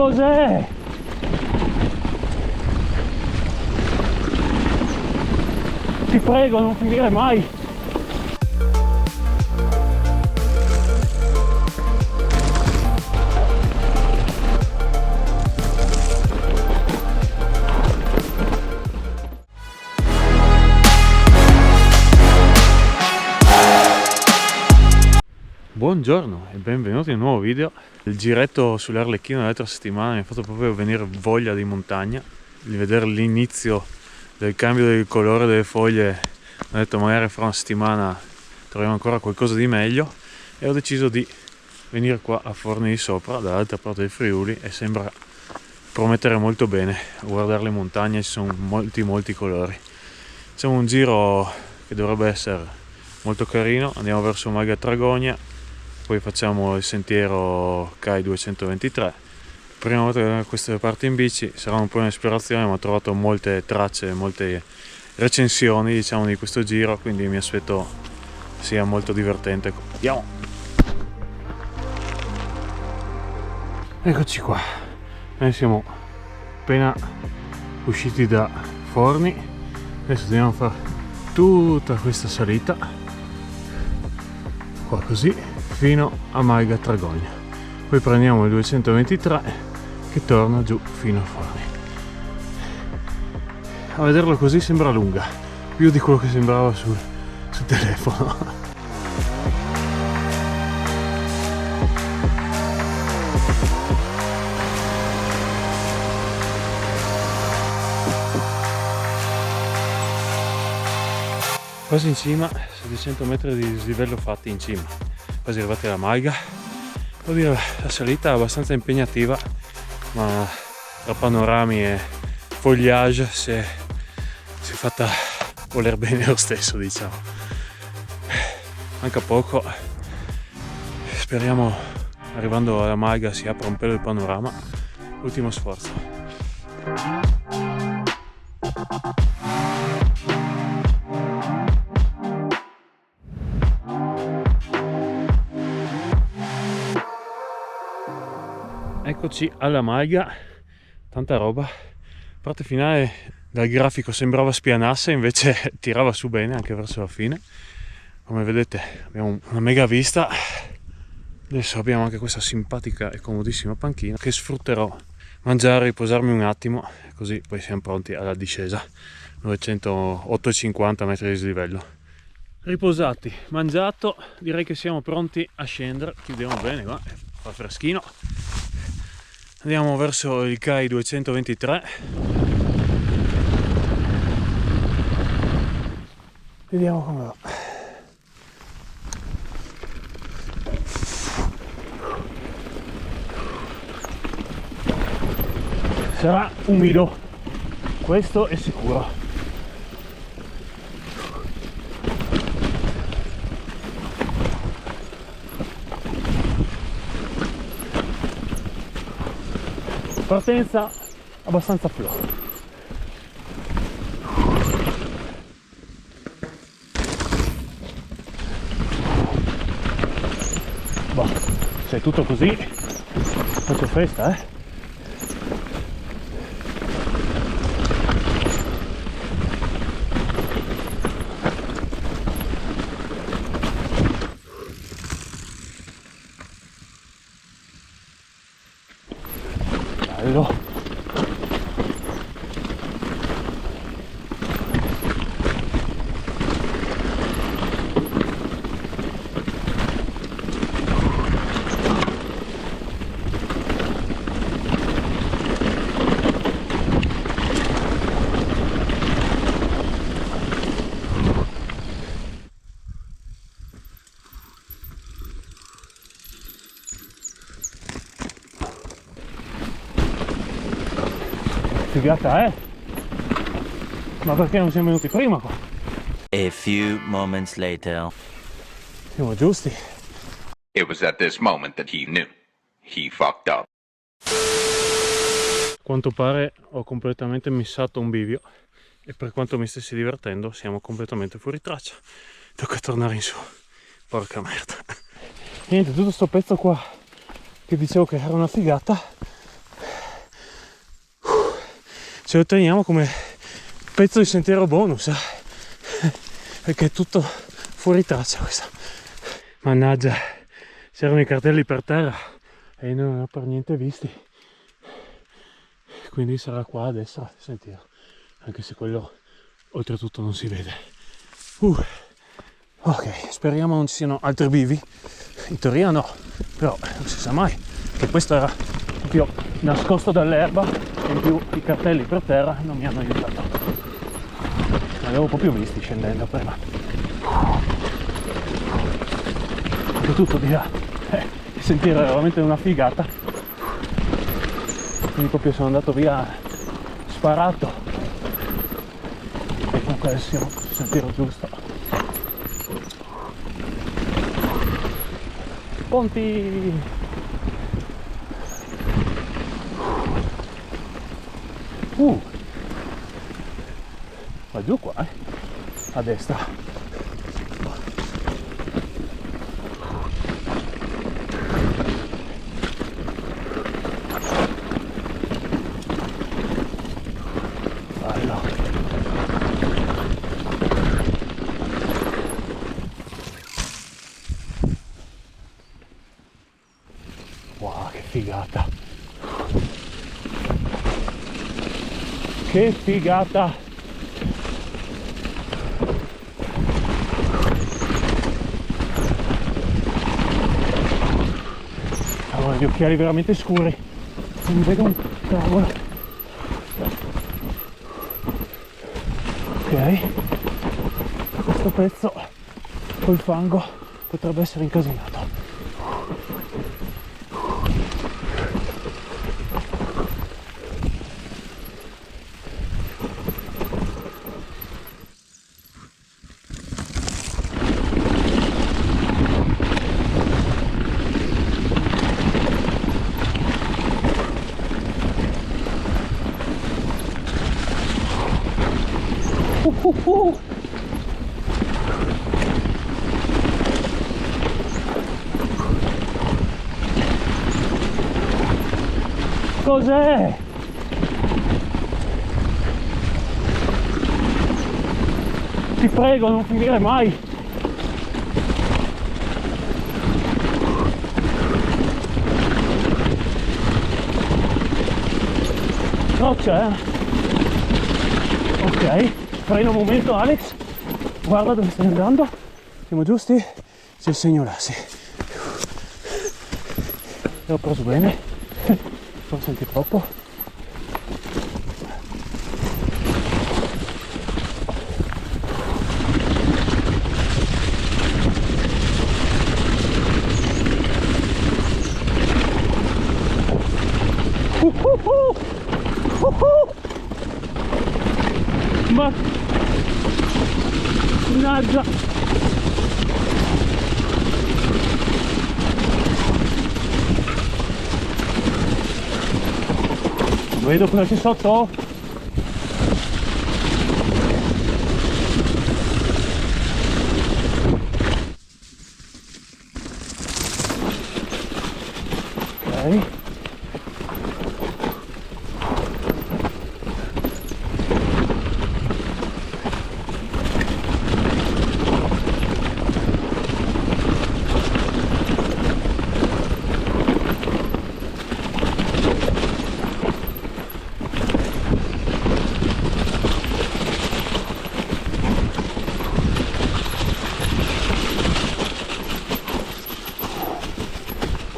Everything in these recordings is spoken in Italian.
cos'è? Ti prego, non finire mai. Buongiorno e benvenuti in un nuovo video. Il giretto sull'Arlecchino dell'altra settimana mi ha fatto proprio venire voglia di montagna, di vedere l'inizio del cambio del colore delle foglie. Ho detto magari fra una settimana troviamo ancora qualcosa di meglio e ho deciso di venire qua a Forni di Sopra, dall'altra parte del Friuli, e sembra promettere molto bene. A guardare le montagne ci sono molti colori. Facciamo un giro che dovrebbe essere molto carino, andiamo verso Malga Tragogna, poi facciamo il sentiero CAI 223. Prima volta che queste parti in bici, sarà un po' un'esplorazione, ma ho trovato molte tracce, molte recensioni diciamo di questo giro, quindi mi aspetto sia molto divertente. Andiamo! Eccoci qua, noi siamo appena usciti da Forni, adesso dobbiamo fare tutta questa salita qua così fino a Malga Tragogna, poi prendiamo il 223 che torna giù fino a Forni. A vederlo così sembra lunga, più di quello che sembrava sul telefono. Quasi in cima, 700 metri di dislivello fatti in cima, quasi arrivati alla Malga. Devo dire, la salita è abbastanza impegnativa, ma tra panorami e foliage si è fatta voler bene lo stesso, diciamo. Manca poco, speriamo arrivando alla Malga si apra un pelo il panorama. Ultimo sforzo. Eccoci alla Malga, tanta roba. Parte finale dal grafico sembrava spianasse, invece tirava su bene anche verso la fine. Come vedete abbiamo una mega vista. Adesso abbiamo anche questa simpatica e comodissima panchina che sfrutterò, mangiare, riposarmi un attimo, così poi siamo pronti alla discesa. 850 metri di dislivello. Riposati, mangiato, direi che siamo pronti a scendere. Chiudiamo bene qua, fa freschino. Andiamo verso il CAI 223. Vediamo come va. Sarà umido, questo è sicuro. Partenza abbastanza flow. Boh, se è tutto così faccio festa, eh? Bello. Figata, eh? Ma perché non siamo venuti prima qua? A few moments later. Siamo giusti. It was at this moment that he knew. He fucked up. A quanto pare ho completamente missato un bivio e per quanto mi stessi divertendo siamo completamente fuori traccia. Tocca tornare in su. Porca merda. Niente, tutto sto pezzo qua che dicevo che era una figata ce lo teniamo come pezzo di sentiero bonus, perché è tutto fuori traccia questa. Mannaggia, c'erano i cartelli per terra e non ne ho per niente visti, quindi sarà qua a destra il sentiero, anche se quello oltretutto non si vede. Ok, speriamo non ci siano altri bivi. In teoria no, però non si sa mai, che questo era proprio nascosto dall'erba e in più i cartelli per terra non mi hanno aiutato. Li avevo proprio visti scendendo prima. Anche tutto di là. Il sentiero era veramente una figata. Quindi proprio sono andato via sparato. E comunque adesso siamo sul sentiero giusto. Ponti! Va giù qua, a destra. Bello. Wow, che figata! Che figata! Ho gli occhiali veramente scuri, non vedo un cavolo. Ok, questo pezzo col fango potrebbe essere incasinato. Cos'è? Ti prego, non finire mai. Roccia, Ok, freno un momento, Alex. Guarda dove stai andando. Siamo giusti? C'è il segno là, sì. L'ho preso bene. Forse anche troppo. Ma mannaggia, vedo cosa c'è sotto. Ok,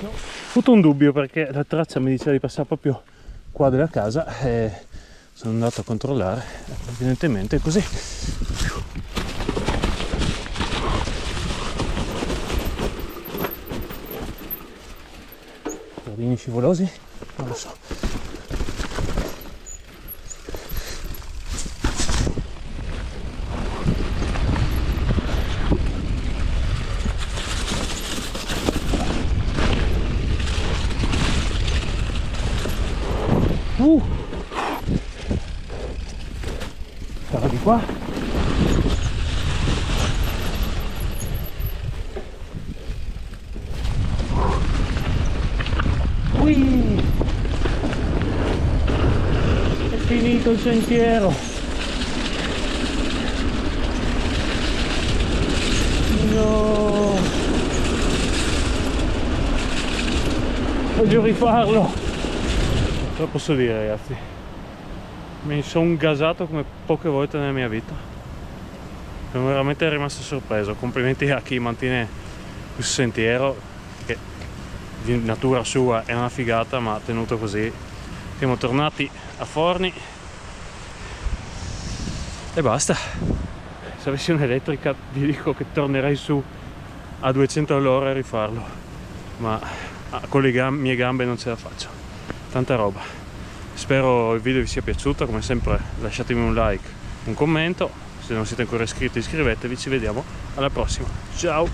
ho avuto un dubbio perché la traccia mi diceva di passare proprio qua della casa e sono andato a controllare, evidentemente è così. Giardini scivolosi? Non lo so. Stava di qua. È finito. finito il sentiero. No, voglio rifarlo. Cosa posso dire, ragazzi? Mi sono gasato come poche volte nella mia vita. Sono veramente rimasto sorpreso. Complimenti a chi mantiene questo sentiero, che di natura sua è una figata, ma tenuto così. Siamo tornati a Forni e basta. Se avessi un'elettrica vi dico che tornerei su a 200 all'ora a rifarlo, ma con le mie gambe non ce la faccio. Tanta roba. Spero il video vi sia piaciuto. Come sempre lasciatemi un like, un commento. Se non siete ancora iscritti iscrivetevi. Ci vediamo alla prossima. Ciao.